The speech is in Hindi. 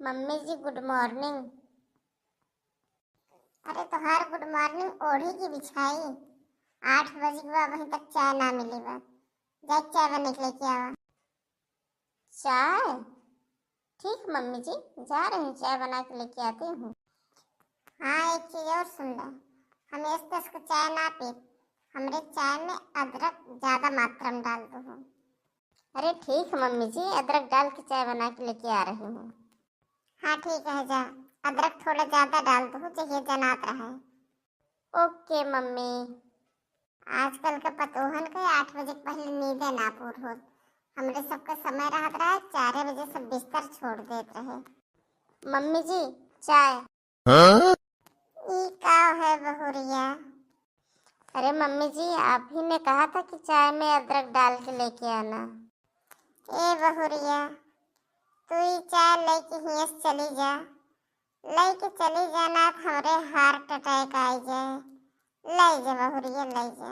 मम्मी जी गुड मॉर्निंग। अरे तोहार गुड मॉर्निंग ओढ़ी की बिछाई। 8 बज गया अभी तक चाय ना मिली बा। जा चाय बना के लेके आवा। चाय? ठीक मम्मी जी, जा रही हूँ, चाय बना के लेके आती हूँ। हाँ एक चीज और सुन ले, हम इस तरह का चाय ना पी, हमरे चाय में अदरक ज्यादा मात्रा में डाल दो। अरे ठीक मम्मी जी, अदरक डाल के चाय बना के लेके आ रही हूँ। हाँ ठीक है, जा अदरक थोड़ा ज्यादा डाल दो, चाहिए जनात रहे। Okay mummy. आजकल के पतोहन के 8 बजे पहले नींद ना पूर हो। हमरे सबका समय रहत रहा 4 बजे सब बिस्तर छोड़ देते रहे। मम्मी जी चाय। हाँ? ई का है बहुरिया? अरे मम्मी जी आप ही ने कहा था कि चाय में अदरक डाल के लेके आना। ए बहुरिया, तू ही चाय लेके हियस चली जा, लेके चली जाना हमरे हार्ट अटैक आई जाए। ले जा बहुरिया ले जा।